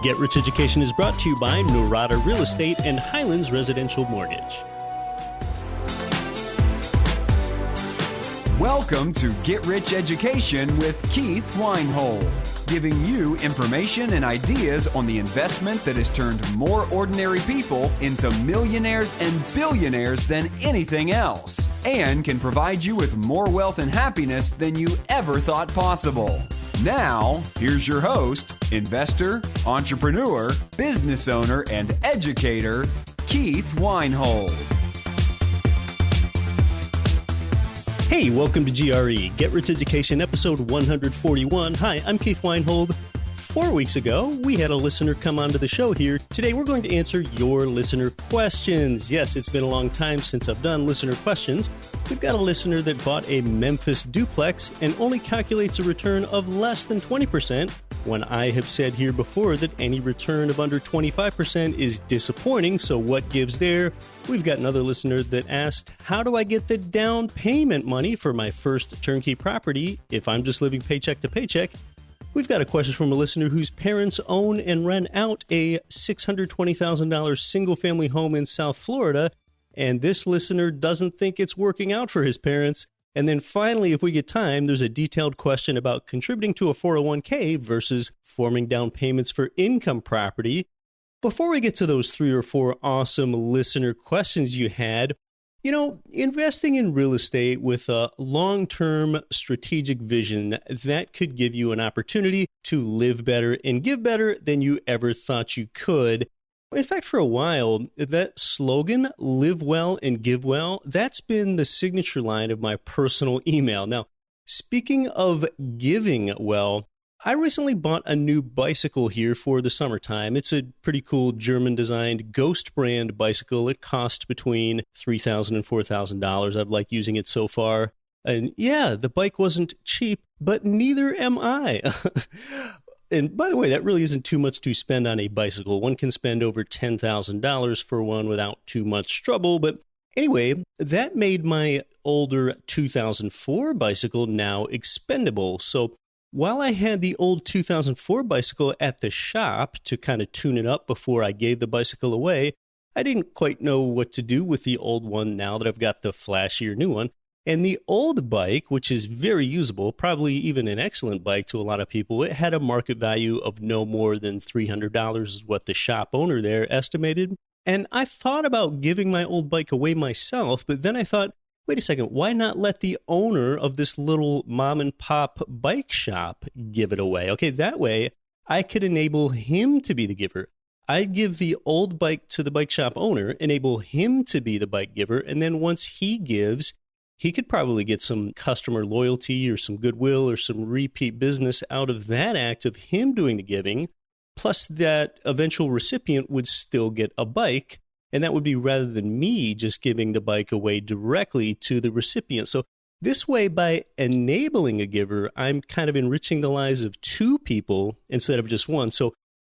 Get Rich Education is brought to you by Norada Real Estate and Highlands Residential Mortgage. Welcome to Get Rich Education with Keith Weinhold, giving you information and ideas on the investment that has turned more ordinary people into millionaires and billionaires than anything else, and can provide you with more wealth and happiness than you ever thought possible. Now, here's your host, investor, entrepreneur, business owner, and educator, Keith Weinhold. Hey, welcome to GRE, Get Rich Education, episode 141. Hi, I'm Keith Weinhold. 4 weeks ago, we had a listener come onto the show here. Today, we're going to answer your listener questions. Yes, it's been a long time since I've done listener questions. We've got a listener that bought a Memphis duplex and only calculates a return of less than 20%, when I have said here before that any return of under 25% is disappointing, so what gives there? We've got another listener that asked, how do I get the down payment money for my first turnkey property if I'm just living paycheck to paycheck? We've got a question from a listener whose parents own and rent out a $620,000 single-family home in South Florida, and this listener doesn't think it's working out for his parents. And then finally, if we get time, there's a detailed question about contributing to a 401k versus forming down payments for income property. Before we get to those 3 or 4 awesome listener questions you had, you know, investing in real estate with a long-term strategic vision, that could give you an opportunity to live better and give better than you ever thought you could. In fact, for a while, that slogan, live well and give well, that's been the signature line of my personal email. Now, speaking of giving well, I recently bought a new bicycle here for the summertime. It's a pretty cool German-designed Ghost brand bicycle. It cost between $3,000 and $4,000. I've liked using it so far. And yeah, the bike wasn't cheap, but neither am I. And by the way, that really isn't too much to spend on a bicycle. One can spend over $10,000 for one without too much trouble. But anyway, that made my older 2004 bicycle now expendable. So while I had the old 2004 bicycle at the shop to kind of tune it up before I gave the bicycle away, I didn't quite know what to do with the old one now that I've got the flashier new one. And the old bike, which is very usable, probably even an excellent bike to a lot of people, it had a market value of no more than $300 is what the shop owner there estimated. And I thought about giving my old bike away myself, but then I thought, wait a second, why not let the owner of this little mom and pop bike shop give it away? Okay, that way I could enable him to be the giver. I'd give the old bike to the bike shop owner, enable him to be the bike giver, and then once he gives, he could probably get some customer loyalty or some goodwill or some repeat business out of that act of him doing the giving, plus that eventual recipient would still get a bike, and that would be rather than me just giving the bike away directly to the recipient. So this way, by enabling a giver, I'm kind of enriching the lives of 2 people instead of just one. So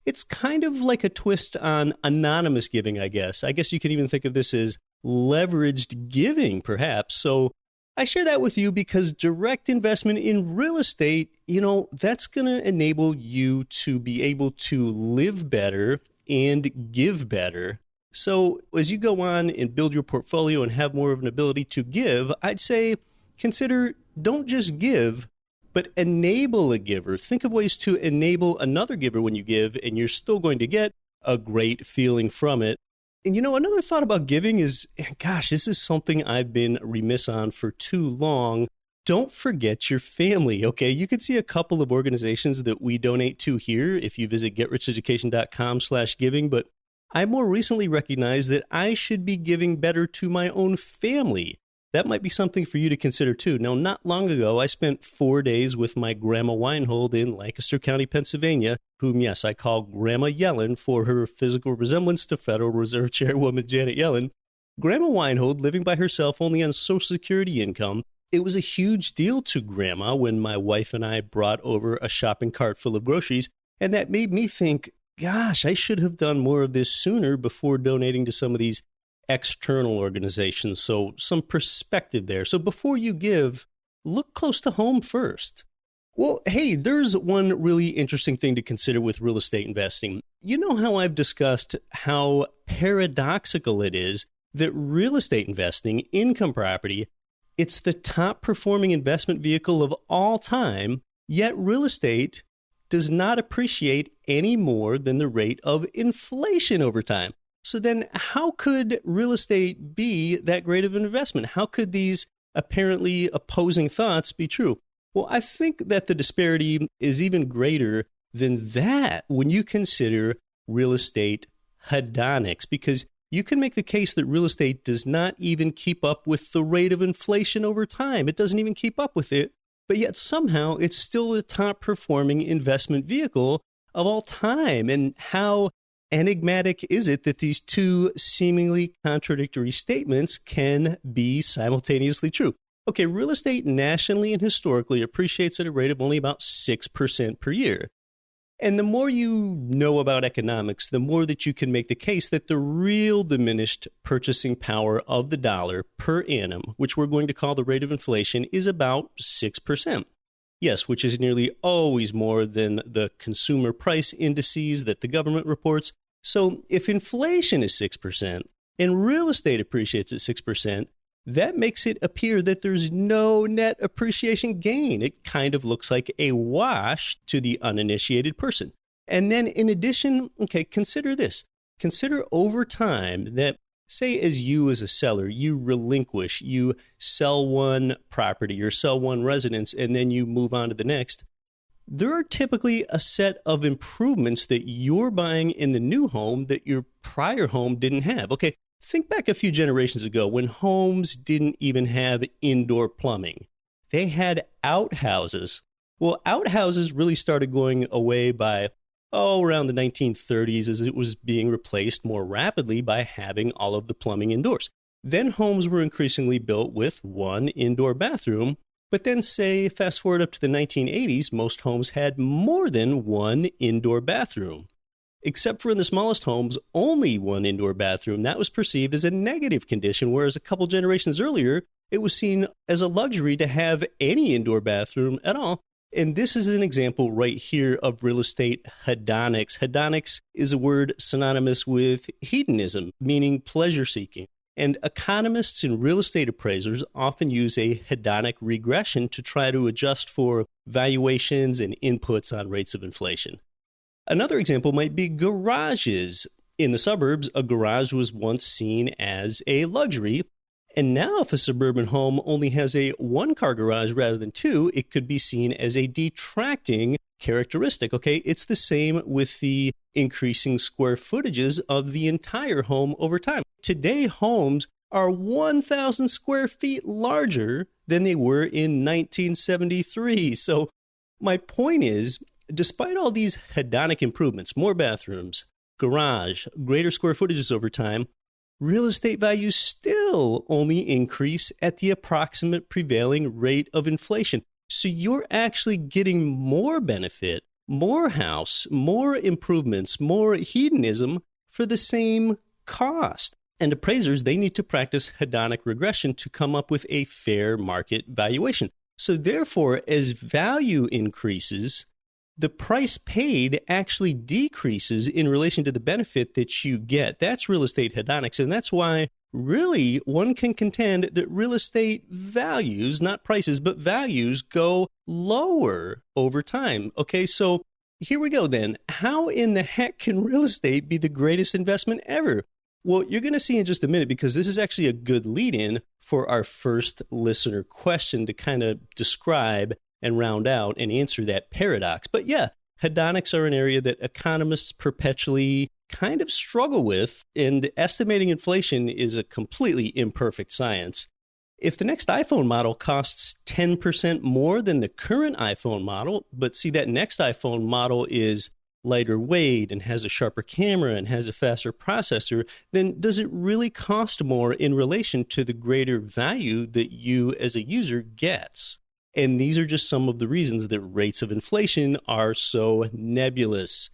it's kind of like a twist on anonymous giving, I guess. I guess you can even think of this as leveraged giving, perhaps. So I share that with you because direct investment in real estate, you know, that's going to enable you to be able to live better and give better. So as you go on and build your portfolio and have more of an ability to give, I'd say consider don't just give, but enable a giver. Think of ways to enable another giver when you give, and you're still going to get a great feeling from it. And you know, another thought about giving is, gosh, this is something I've been remiss on for too long. Don't forget your family, okay? You can see a couple of organizations that we donate to here if you visit getricheducation.com/giving, but I more recently recognized that I should be giving better to my own family. That might be something for you to consider too. Now, not long ago, I spent 4 days with my Grandma Weinhold in Lancaster County, Pennsylvania, whom, yes, I call Grandma Yellen for her physical resemblance to Federal Reserve Chairwoman Janet Yellen. Grandma Weinhold, living by herself only on Social Security income, it was a huge deal to Grandma when my wife and I brought over a shopping cart full of groceries, and that made me think, gosh, I should have done more of this sooner before donating to some of these external organizations. So some perspective there. So before you give, look close to home first. Well, hey, there's one really interesting thing to consider with real estate investing. You know how I've discussed how paradoxical it is that real estate investing, income property, it's the top performing investment vehicle of all time, yet real estate does not appreciate any more than the rate of inflation over time. So then how could real estate be that great of an investment? How could these apparently opposing thoughts be true? Well, I think that the disparity is even greater than that when you consider real estate hedonics, because you can make the case that real estate does not even keep up with the rate of inflation over time. It doesn't even keep up with it, but yet somehow it's still the top performing investment vehicle of all time. And how enigmatic is it that these two seemingly contradictory statements can be simultaneously true? Okay, real estate nationally and historically appreciates at a rate of only about 6% per year. And the more you know about economics, the more that you can make the case that the real diminished purchasing power of the dollar per annum, which we're going to call the rate of inflation, is about 6%. Yes, which is nearly always more than the consumer price indices that the government reports. So if inflation is 6% and real estate appreciates at 6%, that makes it appear that there's no net appreciation gain. It kind of looks like a wash to the uninitiated person. And then in addition, okay, consider this. Consider over time that, say, as you as a seller, you relinquish, you sell one property or sell one residence, and then you move on to the next. There are typically a set of improvements that you're buying in the new home that your prior home didn't have. Okay, think back a few generations ago when homes didn't even have indoor plumbing. They had outhouses. Well, outhouses really started going away by, around the 1930s as it was being replaced more rapidly by having all of the plumbing indoors. Then homes were increasingly built with one indoor bathroom. But then, say, fast forward up to the 1980s, most homes had more than one indoor bathroom. Except for in the smallest homes, only one indoor bathroom. That was perceived as a negative condition, whereas a couple generations earlier, it was seen as a luxury to have any indoor bathroom at all. And this is an example right here of real estate hedonics. Hedonics is a word synonymous with hedonism, meaning pleasure-seeking. And economists and real estate appraisers often use a hedonic regression to try to adjust for valuations and inputs on rates of inflation. Another example might be garages. In the suburbs, a garage was once seen as a luxury. And now if a suburban home only has a one-car garage rather than two, it could be seen as a detracting characteristic. Okay, it's the same with the increasing square footages of the entire home over time. Today, homes are 1,000 square feet larger than they were in 1973. So my point is, despite all these hedonic improvements, more bathrooms, garage, greater square footages over time, real estate values still only increase at the approximate prevailing rate of inflation. So you're actually getting more benefit, more house, more improvements, more hedonism for the same cost. And appraisers, they need to practice hedonic regression to come up with a fair market valuation. So therefore, as value increases, the price paid actually decreases in relation to the benefit that you get. That's real estate hedonics. And that's why really one can contend that real estate values, not prices, but values go lower over time. Okay, so here we go then. How in the heck can real estate be the greatest investment ever? Well, you're going to see in just a minute, because this is actually a good lead-in for our first listener question to kind of describe and round out and answer that paradox. But yeah, hedonics are an area that economists perpetually kind of struggle with, and estimating inflation is a completely imperfect science. If the next iPhone model costs 10% more than the current iPhone model, but see that next iPhone model is lighter weight and has a sharper camera and has a faster processor, then does it really cost more in relation to the greater value that you as a user gets? And these are just some of the reasons that rates of inflation are so nebulous.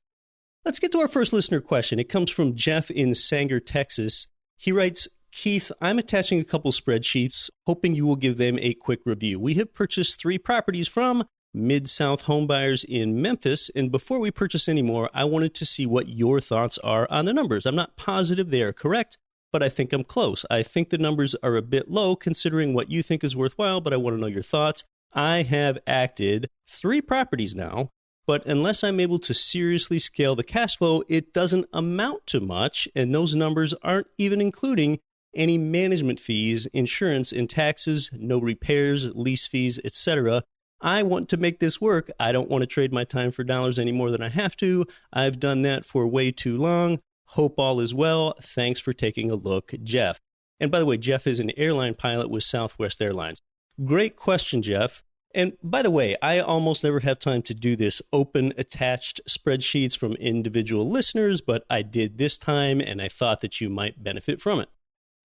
Let's get to our first listener question. It comes from Jeff in Sanger, Texas. He writes, Keith, I'm attaching a couple spreadsheets, hoping you will give them a quick review. We have purchased 3 properties from Mid-South homebuyers in Memphis. And before we purchase any more, I wanted to see what your thoughts are on the numbers. I'm not positive they are correct, but I think I'm close. I think the numbers are a bit low considering what you think is worthwhile, but I want to know your thoughts. I have acted 3 properties now, but unless I'm able to seriously scale the cash flow, it doesn't amount to much, and those numbers aren't even including any management fees, insurance, and taxes, no repairs, lease fees, etc. I want to make this work. I don't want to trade my time for dollars any more than I have to. I've done that for way too long. Hope all is well. Thanks for taking a look, Jeff. And by the way, Jeff is an airline pilot with Southwest Airlines. Great question, Jeff. And by the way, I almost never have time to do this open attached spreadsheets from individual listeners, but I did this time and I thought that you might benefit from it.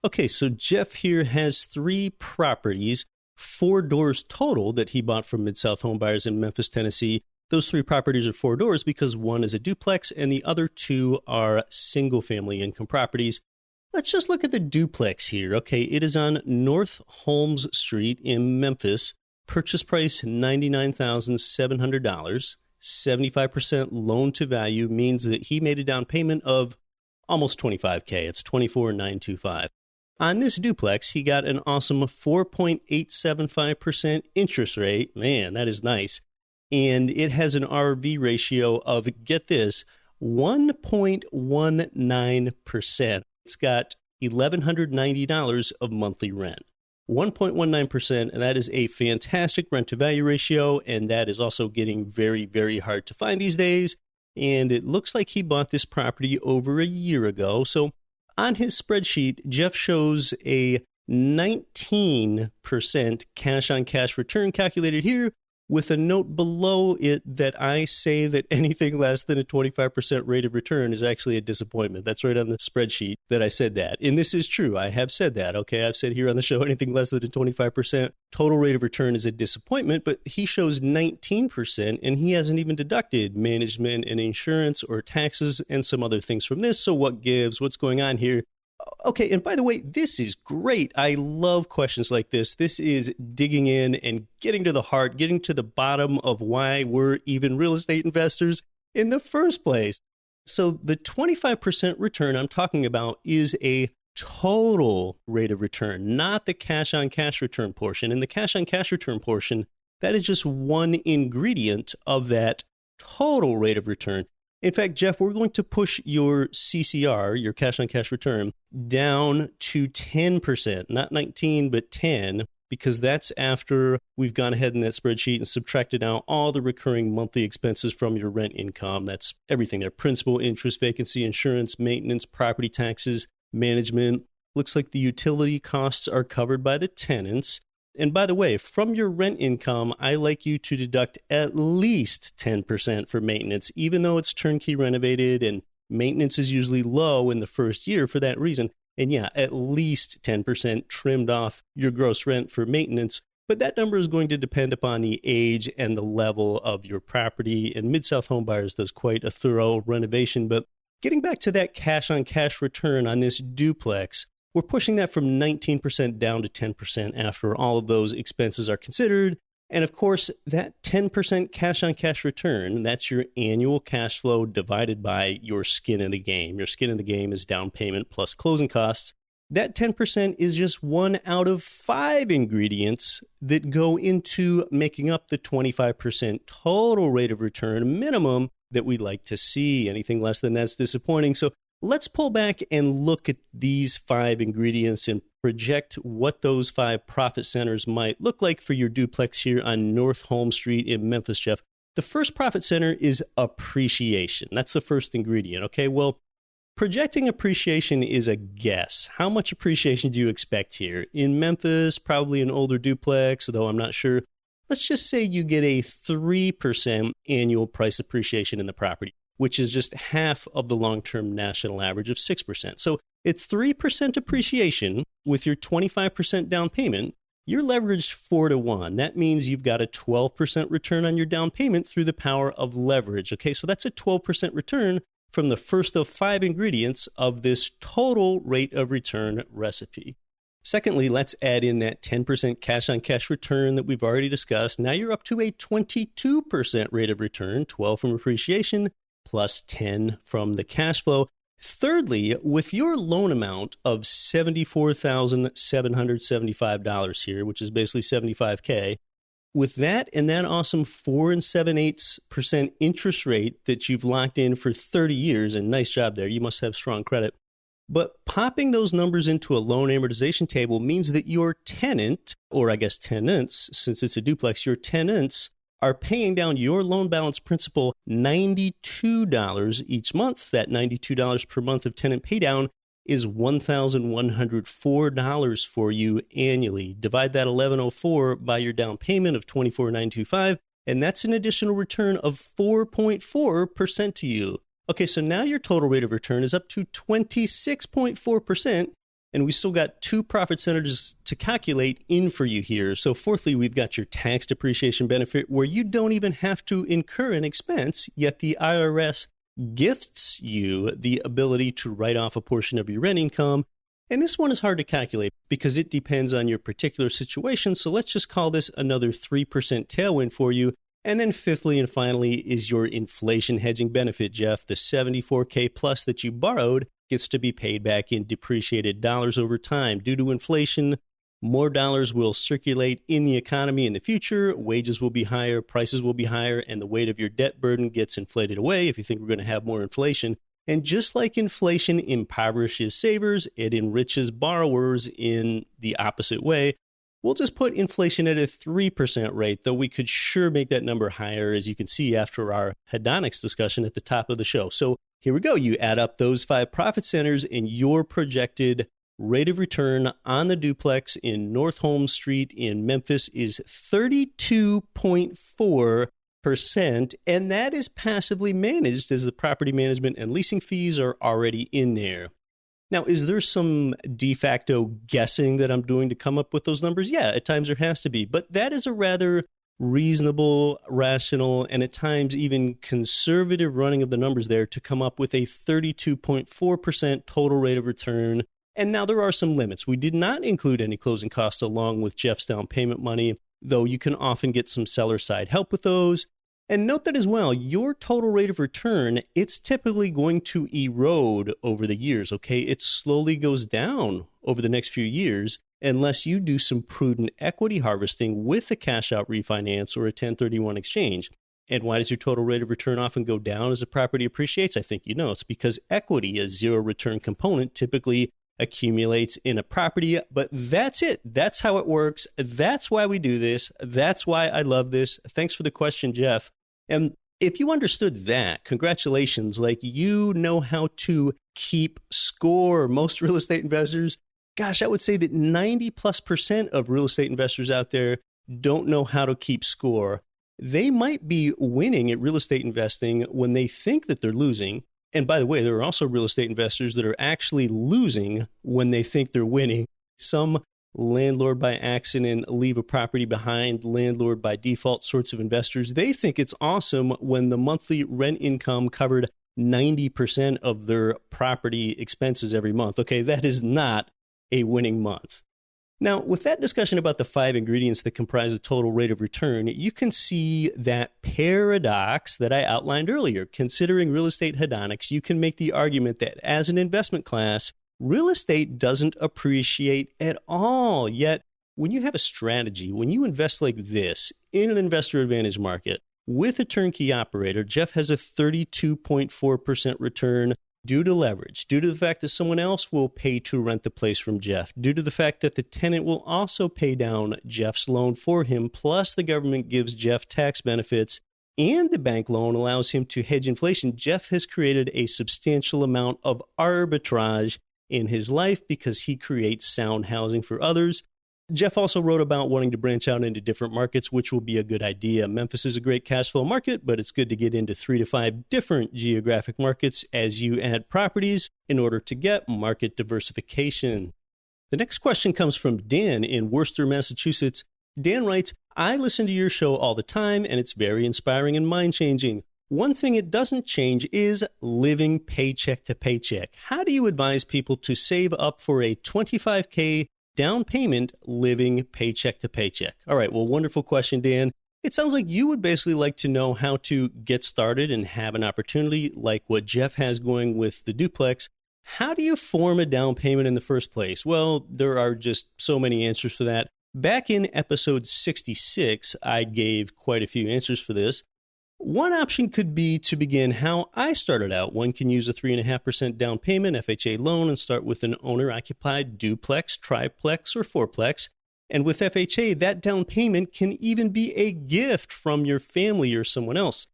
Okay, so Jeff here has 3 properties, 4 doors total that he bought from Mid-South homebuyers in Memphis, Tennessee. Those 3 properties are 4 doors because one is a duplex and the other 2 are single-family income properties. Let's just look at the duplex here. Okay, it is on North Holmes Street in Memphis. Purchase price $99,700. 75% loan to value means that he made a down payment of almost $25,000. It's $24,925. On this duplex, he got an awesome 4.875% interest rate. Man, that is nice. And it has an RV ratio of, get this, 1.19%. It's got $1,190 of monthly rent. 1.19%, and that is a fantastic rent-to-value ratio, and that is also getting very, very hard to find these days. And it looks like he bought this property over a year ago. So on his spreadsheet, Jeff shows a 19% cash-on-cash return calculated here, with a note below it that I say that anything less than a 25% rate of return is actually a disappointment. That's right on the spreadsheet that I said that. And this is true. I have said that. Okay, I've said here on the show anything less than a 25% total rate of return is a disappointment, but he shows 19% and he hasn't even deducted management and insurance or taxes and some other things from this. So what gives? What's going on here? Okay, and by the way, this is great. I love questions like this. This is digging in and getting to the heart, getting to the bottom of why we're even real estate investors in the first place. So the 25% return I'm talking about is a total rate of return, not the cash-on-cash return portion. And the cash-on-cash return portion, that is just one ingredient of that total rate of return. In fact, Jeff, we're going to push your CCR, your cash-on-cash return, down to 10%, not 19, but 10, because that's after we've gone ahead in that spreadsheet and subtracted out all the recurring monthly expenses from your rent income. That's everything there: principal, interest, vacancy, insurance, maintenance, property taxes, management. Looks like the utility costs are covered by the tenants. And by the way, from your rent income, I like you to deduct at least 10% for maintenance, even though it's turnkey renovated and maintenance is usually low in the first year for that reason. And yeah, at least 10% trimmed off your gross rent for maintenance. But that number is going to depend upon the age and the level of your property. And Mid-South Homebuyers does quite a thorough renovation. But getting back to that cash-on-cash return on this duplex, we're pushing that from 19% down to 10% after all of those expenses are considered. And of course, that 10% cash-on-cash return, that's your annual cash flow divided by your skin in the game. Your skin in the game is down payment plus closing costs. That 10% is just 1 out of 5 ingredients that go into making up the 25% total rate of return minimum that we'd like to see. Anything less than that's disappointing. So let's pull back and look at these 5 ingredients and project what those 5 profit centers might look like for your duplex here on North Holmes Street in Memphis, Jeff. The first profit center is appreciation. That's the first ingredient. Okay, well, projecting appreciation is a guess. How much appreciation do you expect here? In Memphis, probably an older duplex, though I'm not sure. Let's just say you get a 3% annual price appreciation in the property, which is just half of the long-term national average of 6%. So at 3% appreciation with your 25% down payment, you're leveraged 4-to-1. That means you've got a 12% return on your down payment through the power of leverage. Okay, so that's a 12% return from the first of 5 ingredients of this total rate of return recipe. Secondly, let's add in that 10% cash-on-cash return that we've already discussed. Now you're up to a 22% rate of return, 12 from appreciation, plus 10 from the cash flow. Thirdly, with your loan amount of $74,775 here, which is basically $75K, with that and that awesome 4 7/8% interest rate that you've locked in for 30 years, and nice job there, you must have strong credit. But popping those numbers into a loan amortization table means that your tenant, or I guess tenants, since it's a duplex, your tenants are paying down your loan balance principal $92 each month. That $92 per month of tenant paydown is $1,104 for you annually. Divide that $1,104 by your down payment of $24,925, and that's an additional return of 4.4% to you. Okay, so now your total rate of return is up to 26.4%, and we still got two profit centers to calculate in for you here. So fourthly, we've got your tax depreciation benefit where you don't even have to incur an expense, yet the IRS gifts you the ability to write off a portion of your rent income. And this one is hard to calculate because it depends on your particular situation. So let's just call this another 3% tailwind for you. And then fifthly and finally is your inflation hedging benefit, Jeff. The $74K plus that you borrowed gets to be paid back in depreciated dollars over time. Due to inflation, more dollars will circulate in the economy in the future, wages will be higher, prices will be higher, and the weight of your debt burden gets inflated away if you think we're going to have more inflation. And just like inflation impoverishes savers, it enriches borrowers in the opposite way. We'll just put inflation at a 3% rate, though we could sure make that number higher, as you can see after our Hedonics discussion at the top of the show. So here we go. You add up those 5 profit centers, and your projected rate of return on the duplex in North Holmes Street in Memphis is 32.4%, and that is passively managed as the property management and leasing fees are already in there. Now, is there some de facto guessing that I'm doing to come up with those numbers? Yeah, at times there has to be, but that is a rather reasonable, rational, and at times even conservative running of the numbers there to come up with a 32.4% total rate of return. And now there are some limits. We did not include any closing costs along with Jeff's down payment money, though you can often get some seller side help with those. And note that as well, your total rate of return, it's typically going to erode over the years, okay? It slowly goes down over the next few years unless you do some prudent equity harvesting with a cash out refinance or a 1031 exchange. And why does your total rate of return often go down as the property appreciates? I think you know. It's because equity, a zero return component, typically accumulates in a property, but that's it. That's how it works. That's why we do this. That's why I love this. Thanks for the question, Jeff. And if you understood that, congratulations, like you know how to keep score. Most real estate investors, gosh, I would say that 90+% of real estate investors out there don't know how to keep score. They might be winning at real estate investing when they think that they're losing. And by the way, there are also real estate investors that are actually losing when they think they're winning. Some landlord by accident leave a property behind, landlord by default sorts of investors. They think it's awesome when the monthly rent income covered 90% of their property expenses every month. Okay, that is not a winning month. Now, with that discussion about the 5 ingredients that comprise a total rate of return, you can see that paradox that I outlined earlier. Considering real estate hedonics, you can make the argument that as an investment class, real estate doesn't appreciate at all. Yet, when you have a strategy, when you invest like this in an investor advantage market with a turnkey operator, Jeff has a 32.4% return due to leverage, due to the fact that someone else will pay to rent the place from Jeff, due to the fact that the tenant will also pay down Jeff's loan for him, plus the government gives Jeff tax benefits, and the bank loan allows him to hedge inflation. Jeff has created a substantial amount of arbitrage in his life because he creates sound housing for others. Jeff also wrote about wanting to branch out into different markets, which will be a good idea. Memphis is a great cash flow market, but it's good to get into 3 to 5 different geographic markets as you add properties in order to get market diversification. The next question comes from Dan in Worcester, Massachusetts. Dan writes, I listen to your show all the time, and it's very inspiring and mind-changing. One thing it doesn't change is living paycheck to paycheck. How do you advise people to save up for a $25K down payment living paycheck to paycheck? All right, well, wonderful question, Dan. It sounds like you would basically like to know how to get started and have an opportunity like what Jeff has going with the duplex. How do you form a down payment in the first place? Well, there are just so many answers for that. Back in episode 66, I gave quite a few answers for this. One option could be to begin how I started out. One can use a 3.5% down payment FHA loan and start with an owner-occupied duplex, triplex, or fourplex. And with FHA, that down payment can even be a gift from your family or someone else.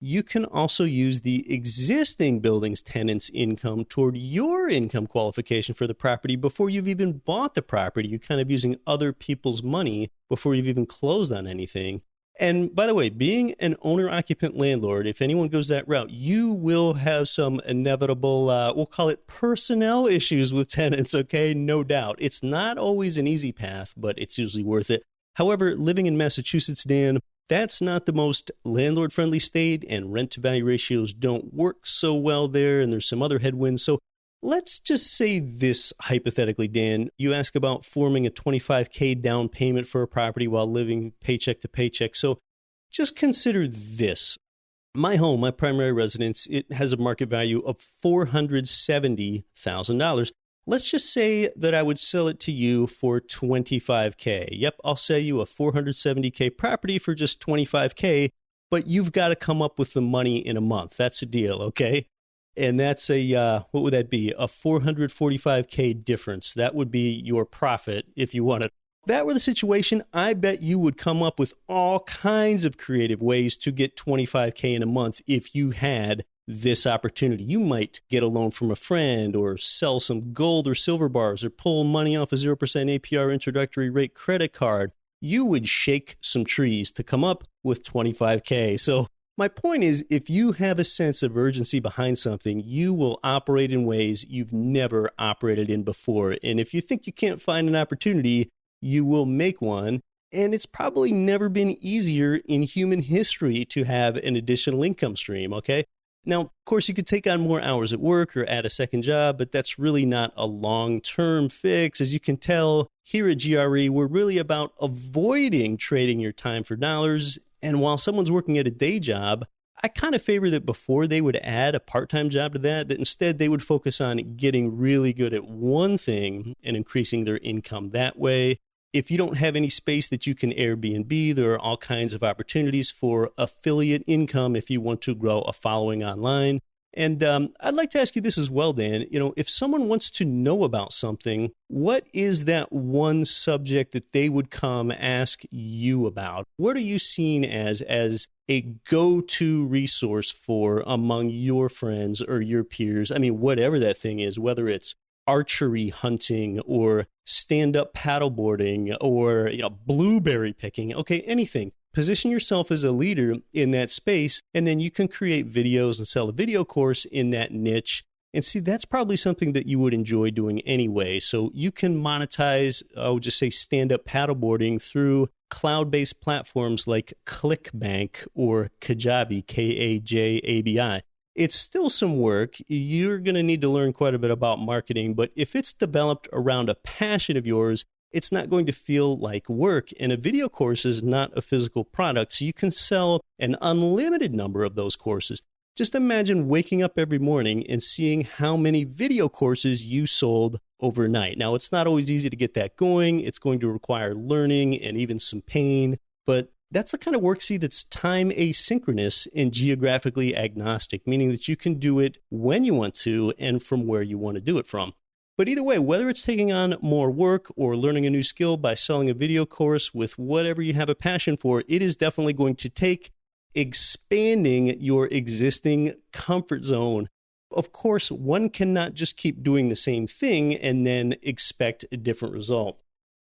You can also use the existing building's tenant's income toward your income qualification for the property before you've even bought the property. You're kind of using other people's money before you've even closed on anything. And by the way, being an owner-occupant landlord, if anyone goes that route, you will have some inevitable, we'll call it personnel issues with tenants, okay? No doubt. It's not always an easy path, but it's usually worth it. However, living in Massachusetts, Dan, that's not the most landlord-friendly state, and rent-to-value ratios don't work so well there, and there's some other headwinds. So let's just say this hypothetically, Dan. You ask about forming a $25K down payment for a property while living paycheck to paycheck. So just consider this. My home, my primary residence, it has a market value of $470,000. Let's just say that I would sell it to you for $25K. Yep, I'll sell you a $470K property for just $25K, but you've got to come up with the money in a month. That's the deal, okay? And that's what would that be? A $445K difference. That would be your profit if you wanted. If that were the situation, I bet you would come up with all kinds of creative ways to get $25K in a month if you had this opportunity. You might get a loan from a friend or sell some gold or silver bars or pull money off a 0% APR introductory rate credit card. You would shake some trees to come up with $25K. So my point is, if you have a sense of urgency behind something, you will operate in ways you've never operated in before. And if you think you can't find an opportunity, you will make one. And it's probably never been easier in human history to have an additional income stream, okay? Now, of course, you could take on more hours at work or add a second job, but that's really not a long-term fix. As you can tell, here at GRE, we're really about avoiding trading your time for dollars. And while someone's working at a day job, I kind of favor that before they would add a part-time job to that instead they would focus on getting really good at one thing and increasing their income that way. If you don't have any space that you can Airbnb, there are all kinds of opportunities for affiliate income if you want to grow a following online. And I'd like to ask you this as well, Dan. You know, if someone wants to know about something, what is that one subject that they would come ask you about? What are you seen as a go-to resource for among your friends or your peers? I mean, whatever that thing is, whether it's archery hunting or stand-up paddleboarding or, blueberry picking, okay, anything. Position yourself as a leader in that space, and then you can create videos and sell a video course in that niche. And see, that's probably something that you would enjoy doing anyway. So you can monetize, I would just say, stand-up paddleboarding through cloud-based platforms like ClickBank or Kajabi, Kajabi. It's still some work. You're going to need to learn quite a bit about marketing, but if it's developed around a passion of yours, it's not going to feel like work. And a video course is not a physical product, so you can sell an unlimited number of those courses. Just imagine waking up every morning and seeing how many video courses you sold overnight. Now, it's not always easy to get that going. It's going to require learning and even some pain, but that's the kind of work, that's time asynchronous and geographically agnostic, meaning that you can do it when you want to and from where you want to do it from. But either way, whether it's taking on more work or learning a new skill by selling a video course with whatever you have a passion for, it is definitely going to take expanding your existing comfort zone. Of course, one cannot just keep doing the same thing and then expect a different result.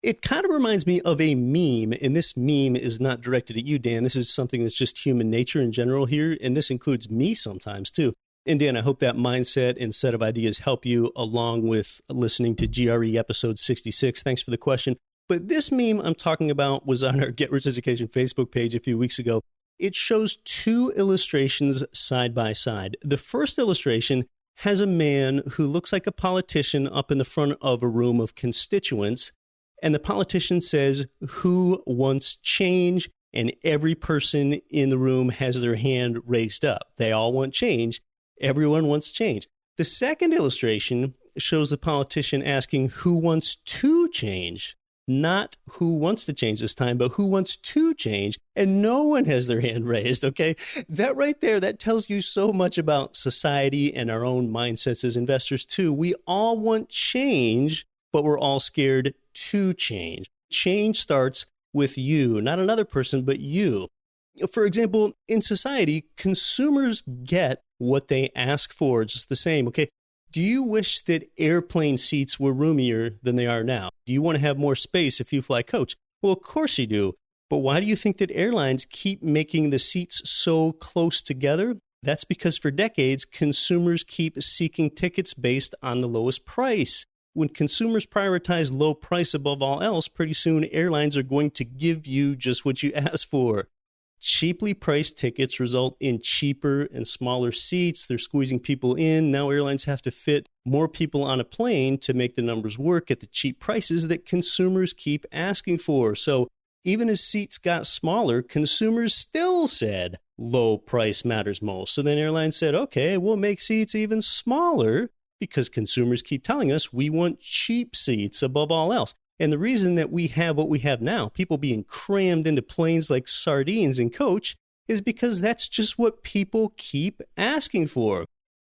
It kind of reminds me of a meme, and this meme is not directed at you, Dan. This is something that's just human nature in general here, and this includes me sometimes too. And Dan, I hope that mindset and set of ideas help you along with listening to GRE episode 66. Thanks for the question. But this meme I'm talking about was on our Get Rich Education Facebook page a few weeks ago. It shows two illustrations side by side. The first illustration has a man who looks like a politician up in the front of a room of constituents. and the politician says, who wants change? And every person in the room has their hand raised up. They all want change. Everyone wants change. The second illustration shows the politician asking who wants to change, not who wants to change this time, but who wants to change. And no one has their hand raised, okay? That right there, that tells you so much about society and our own mindsets as investors too. We all want change, but we're all scared to change. Change starts with you, not another person, but you. For example, in society, consumers get what they ask for just the same, okay? Do you wish that airplane seats were roomier than they are now? Do you want to have more space if you fly coach? Well, of course you do. But why do you think that airlines keep making the seats so close together? That's because for decades, consumers keep seeking tickets based on the lowest price. When consumers prioritize low price above all else, pretty soon airlines are going to give you just what you asked for. Cheaply priced tickets result in cheaper and smaller seats. They're squeezing people in. Now airlines have to fit more people on a plane to make the numbers work at the cheap prices that consumers keep asking for. So even as seats got smaller, consumers still said low price matters most. So then airlines said, okay, we'll make seats even smaller because consumers keep telling us we want cheap seats above all else. And the reason that we have what we have now, people being crammed into planes like sardines in coach, is because that's just what people keep asking for.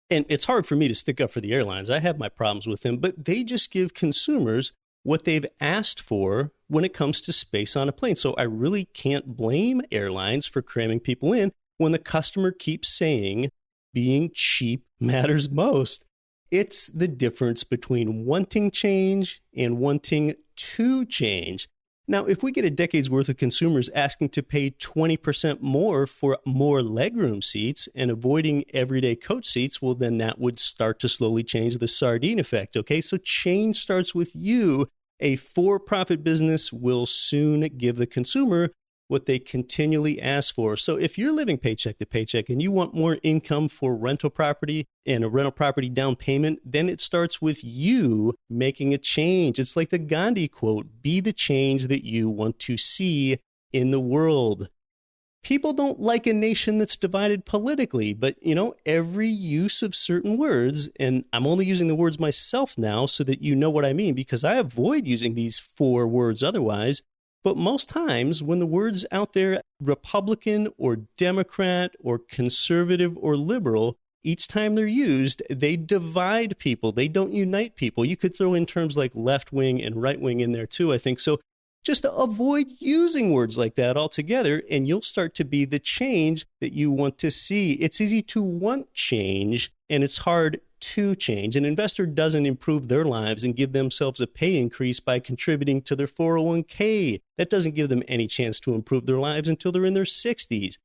And it's hard for me to stick up for the airlines. I have my problems with them, but they just give consumers what they've asked for when it comes to space on a plane. So I really can't blame airlines for cramming people in when the customer keeps saying being cheap matters most. It's the difference between wanting change and wanting to change. Now, if we get a decade's worth of consumers asking to pay 20% more for more legroom seats and avoiding everyday coach seats, well, then that would start to slowly change the sardine effect, okay? So change starts with you. A for-profit business will soon give the consumer what they continually ask for. So if you're living paycheck to paycheck and you want more income for rental property and a rental property down payment, then it starts with you making a change. It's like the Gandhi quote, be the change that you want to see in the world. People don't like a nation that's divided politically, but every use of certain words, and I'm only using the words myself now so that you know what I mean, because I avoid using these 4 words otherwise. But most times when the words out there, Republican or Democrat or conservative or liberal, each time they're used, they divide people. They don't unite people. You could throw in terms like left wing and right wing in there too, I think. So just avoid using words like that altogether, and you'll start to be the change that you want to see. It's easy to want change, and it's hard to change. An investor doesn't improve their lives and give themselves a pay increase by contributing to their 401k. That doesn't give them any chance to improve their lives until they're in their 60s.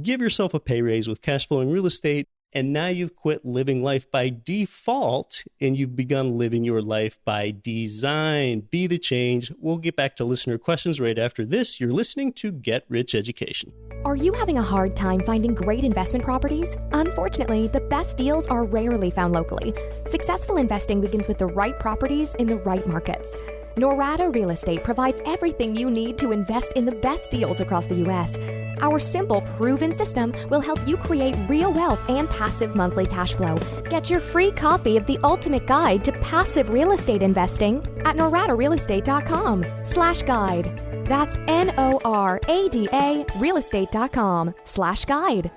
Give yourself a pay raise with cash flowing real estate, and now you've quit living life by default and you've begun living your life by design. Be the change. We'll get back to listener questions right after this. You're listening to Get Rich Education. Are you having a hard time finding great investment properties? Unfortunately, the best deals are rarely found locally. Successful investing begins with the right properties in the right markets. Norada Real Estate provides everything you need to invest in the best deals across the U.S. Our simple, proven system will help you create real wealth and passive monthly cash flow. Get your free copy of the ultimate guide to passive real estate investing at noradarealestate.com/guide. That's NORADA realestate.com/guide.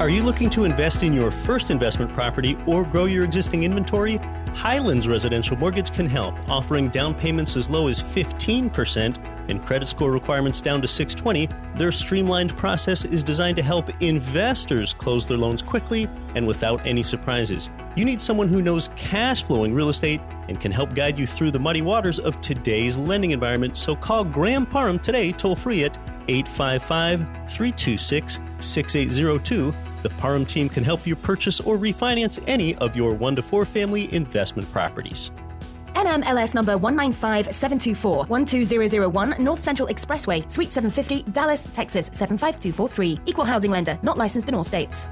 Are you looking to invest in your first investment property or grow your existing inventory? Highlands Residential Mortgage can help, offering down payments as low as 15% and credit score requirements down to 620. Their streamlined process is designed to help investors close their loans quickly and without any surprises. You need someone who knows cash flowing real estate and can help guide you through the muddy waters of today's lending environment. So call Graham Parham today, toll free at 855-326-6802. The Parham team can help you purchase or refinance any of your 1 to 4 family investment properties. NMLS number 195724, 12001 North Central Expressway, Suite 750, Dallas, Texas 75243. Equal housing lender, not licensed in all states.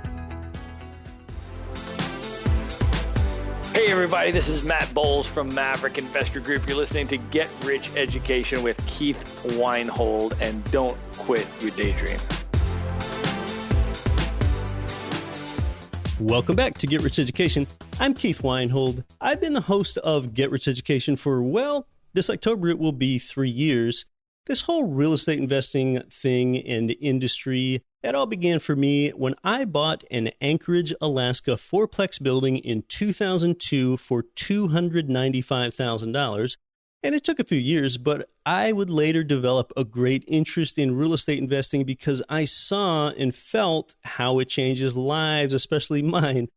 Hey everybody, this is Matt Bowles from Maverick Investor Group. You're listening to Get Rich Education with Keith Weinhold, and don't quit your daydream. Welcome back to Get Rich Education. I'm Keith Weinhold. I've been the host of Get Rich Education for, well, this October it will be 3 years. This whole real estate investing thing and industry, that all began for me when I bought an Anchorage, Alaska fourplex building in 2002 for $295,000. And it took a few years, but I would later develop a great interest in real estate investing because I saw and felt how it changes lives, especially mine.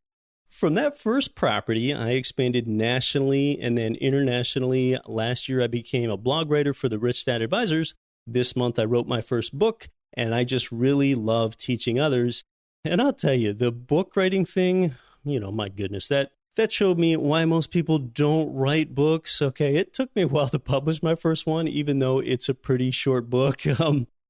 From that first property, I expanded nationally and then internationally. Last year, I became a blog writer for the Rich Dad Advisors. This month, I wrote my first book, and I just really love teaching others. And I'll tell you, the book writing thing, my goodness, that showed me why most people don't write books. Okay, it took me a while to publish my first one, even though it's a pretty short book.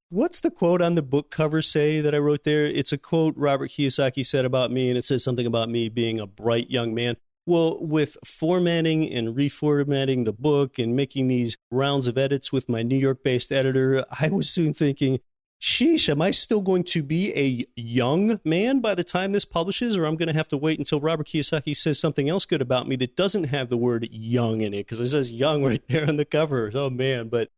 What's the quote on the book cover say that I wrote there? It's a quote Robert Kiyosaki said about me, and it says something about me being a bright young man. Well, with formatting and reformatting the book and making these rounds of edits with my New York-based editor, I was soon thinking, sheesh, am I still going to be a young man by the time this publishes, or I'm going to have to wait until Robert Kiyosaki says something else good about me that doesn't have the word young in it, because it says young right there on the cover. Oh, man. But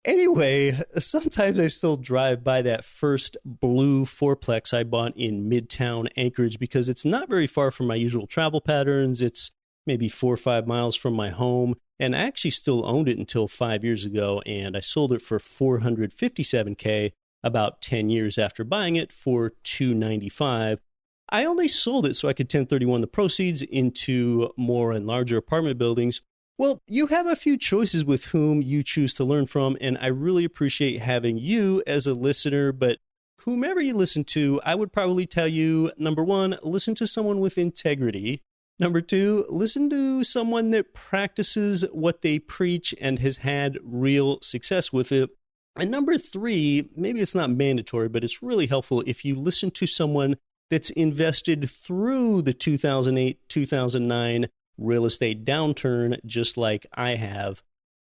anyway, sometimes I still drive by that first blue fourplex I bought in Midtown Anchorage because it's not very far from my usual travel patterns. It's maybe 4 or 5 miles from my home. And I actually still owned it until 5 years ago, and I sold it for $457K. About 10 years after buying it for $295. I only sold it so I could 1031 the proceeds into more and larger apartment buildings. Well, you have a few choices with whom you choose to learn from, and I really appreciate having you as a listener, but whomever you listen to, I would probably tell you, number one, listen to someone with integrity. Number two, listen to someone that practices what they preach and has had real success with it. And number three, maybe it's not mandatory, but it's really helpful if you listen to someone that's invested through the 2008-2009 real estate downturn, just like I have.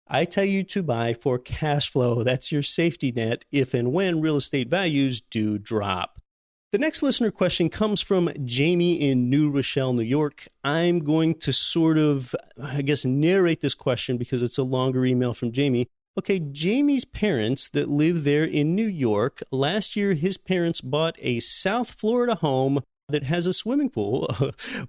I tell you to buy for cash flow. That's your safety net if and when real estate values do drop. The next listener question comes from Jamie in New Rochelle, New York. I'm going to sort of, narrate this question because it's a longer email from Jamie. Okay, Jamie's parents that live there in New York, last year his parents bought a South Florida home that has a swimming pool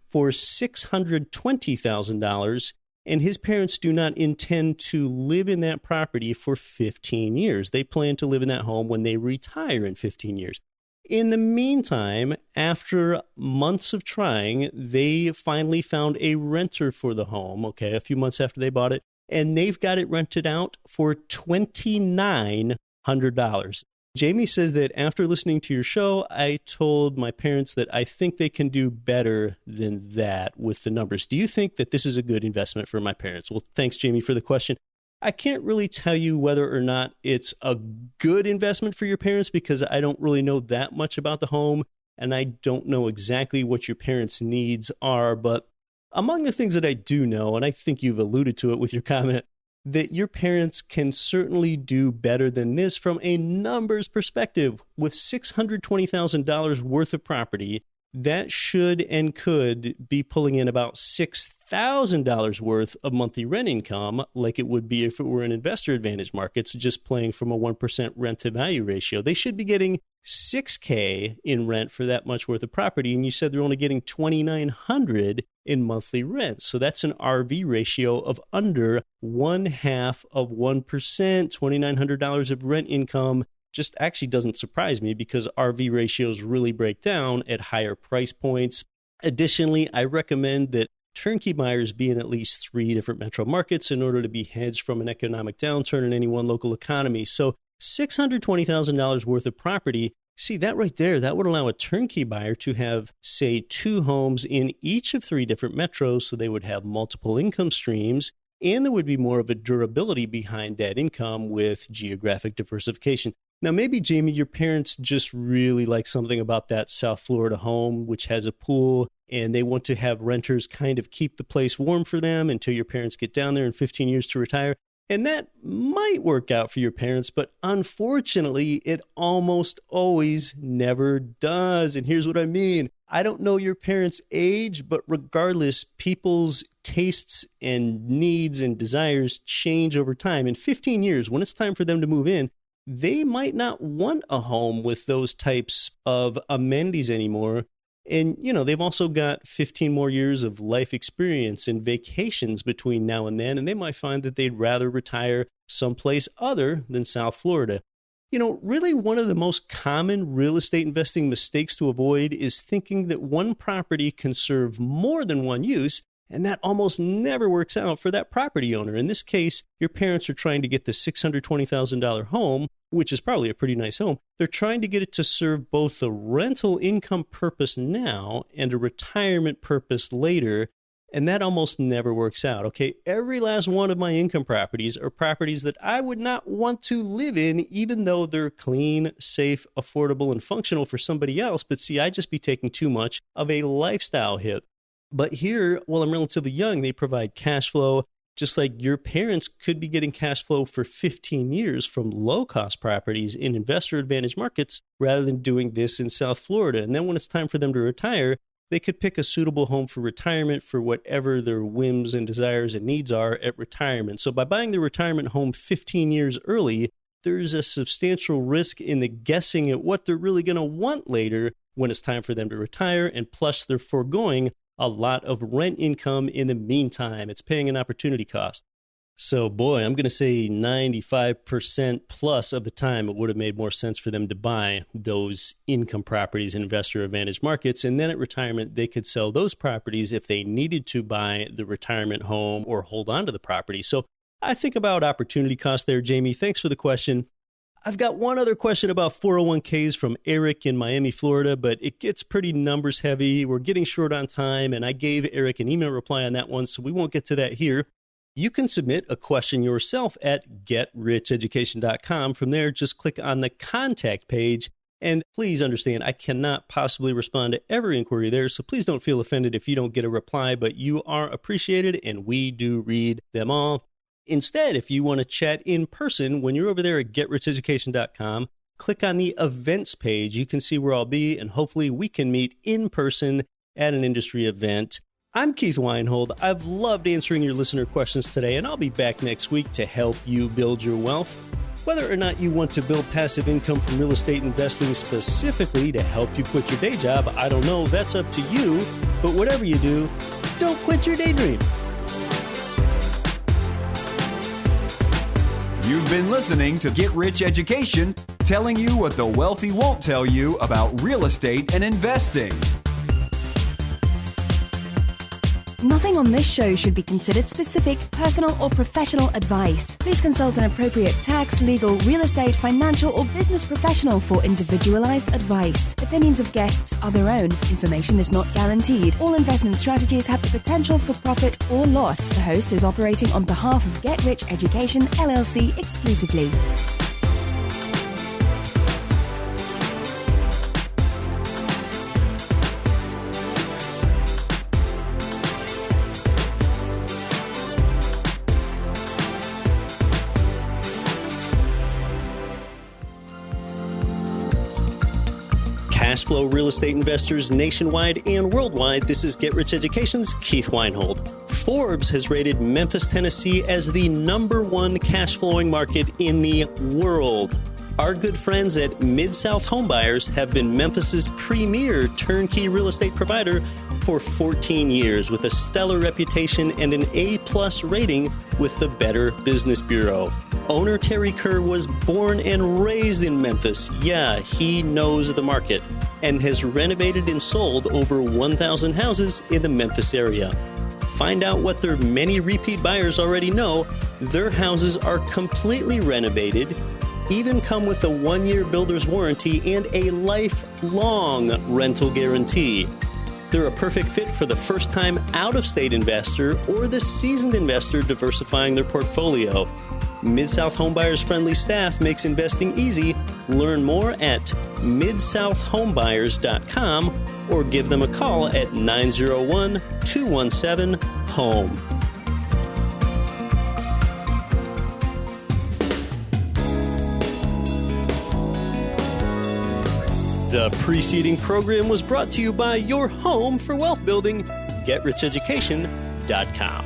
for $620,000, and his parents do not intend to live in that property for 15 years. They plan to live in that home when they retire in 15 years. In the meantime, after months of trying, they finally found a renter for the home, a few months after they bought it. And they've got it rented out for $2,900. Jamie says that after listening to your show, I told my parents that I think they can do better than that with the numbers. Do you think that this is a good investment for my parents? Well, thanks, Jamie, for the question. I can't really tell you whether or not it's a good investment for your parents because I don't really know that much about the home, and I don't know exactly what your parents' needs are, but among the things that I do know, and I think you've alluded to it with your comment, that your parents can certainly do better than this from a numbers perspective. With $620,000 worth of property, that should and could be pulling in about $6,000 worth of monthly rent income, like it would be if it were in investor advantage markets, just playing from a 1% rent to value ratio. They should be getting $6,000 in rent for that much worth of property, and you said they're only getting $2,900 in monthly rent. So that's an RV ratio of under 0.5%, $2,900 of rent income. Just actually doesn't surprise me because RV ratios really break down at higher price points. Additionally, I recommend that turnkey buyers be in at least 3 different metro markets in order to be hedged from an economic downturn in any one local economy. So $620,000 worth of property, see that right there, that would allow a turnkey buyer to have, say, 2 homes in each of 3 different metros, so they would have multiple income streams, and there would be more of a durability behind that income with geographic diversification. Now, maybe, Jamie, your parents just really like something about that South Florida home, which has a pool and they want to have renters kind of keep the place warm for them until your parents get down there in 15 years to retire. And that might work out for your parents, but unfortunately, it almost always never does. And here's what I mean. I don't know your parents' age, but regardless, people's tastes and needs and desires change over time. In 15 years, when it's time for them to move in, they might not want a home with those types of amenities anymore. And, they've also got 15 more years of life experience and vacations between now and then, and they might find that they'd rather retire someplace other than South Florida. Really one of the most common real estate investing mistakes to avoid is thinking that one property can serve more than one use, and that almost never works out for that property owner. In this case, your parents are trying to get the $620,000 home, which is probably a pretty nice home. They're trying to get it to serve both a rental income purpose now and a retirement purpose later, and that almost never works out. Okay, every last one of my income properties are properties that I would not want to live in, even though they're clean, safe, affordable, and functional for somebody else. But see, I'd just be taking too much of a lifestyle hit. But here, while I'm relatively young, they provide cash flow, just like your parents could be getting cash flow for 15 years from low-cost properties in investor advantage markets rather than doing this in South Florida. And then when it's time for them to retire, they could pick a suitable home for retirement for whatever their whims and desires and needs are at retirement. So by buying the retirement home 15 years early, there's a substantial risk in the guessing at what they're really going to want later when it's time for them to retire, and plus they're foregoing a lot of rent income in the meantime. It's paying an opportunity cost. So boy, I'm going to say 95% plus of the time it would have made more sense for them to buy those income properties in investor advantage markets. And then at retirement, they could sell those properties if they needed to buy the retirement home or hold on to the property. So I think about opportunity cost there, Jamie. Thanks for the question. I've got one other question about 401ks from Eric in Miami, Florida, but it gets pretty numbers heavy. We're getting short on time, and I gave Eric an email reply on that one, so we won't get to that here. You can submit a question yourself at getricheducation.com. From there, just click on the contact page. And please understand, I cannot possibly respond to every inquiry there, so please don't feel offended if you don't get a reply, but you are appreciated, and we do read them all. Instead, if you want to chat in person, when you're over there at getricheducation.com, click on the events page. You can see where I'll be, and hopefully we can meet in person at an industry event. I'm Keith Weinhold. I've loved answering your listener questions today, and I'll be back next week to help you build your wealth. Whether or not you want to build passive income from real estate investing specifically to help you quit your day job, I don't know. That's up to you. But whatever you do, don't quit your daydream. You've been listening to Get Rich Education, telling you what the wealthy won't tell you about real estate and investing. Nothing on this show should be considered specific, personal, or professional advice. Please consult an appropriate tax, legal, real estate, financial, or business professional for individualized advice. Opinions of guests are their own. Information is not guaranteed. All investment strategies have the potential for profit or loss. The host is operating on behalf of Get Rich Education, LLC exclusively. Cash flow real estate investors nationwide and worldwide, this is Get Rich Education's Keith Weinhold. Forbes has rated Memphis, Tennessee as the #1 cash flowing market in the world. Our good friends at Mid-South Homebuyers have been Memphis's premier turnkey real estate provider for 14 years with a stellar reputation and an A+ rating with the Better Business Bureau. Owner Terry Kerr was born and raised in Memphis. Yeah, he knows the market and has renovated and sold over 1,000 houses in the Memphis area. Find out what their many repeat buyers already know. Their houses are completely renovated, even come with a 1-year builder's warranty and a lifelong rental guarantee. They're a perfect fit for the first-time out-of-state investor or the seasoned investor diversifying their portfolio. Mid-South Homebuyers friendly staff makes investing easy. Learn more at midsouthhomebuyers.com or give them a call at 901-217-HOME. The preceding program was brought to you by your home for wealth building, GetRichEducation.com.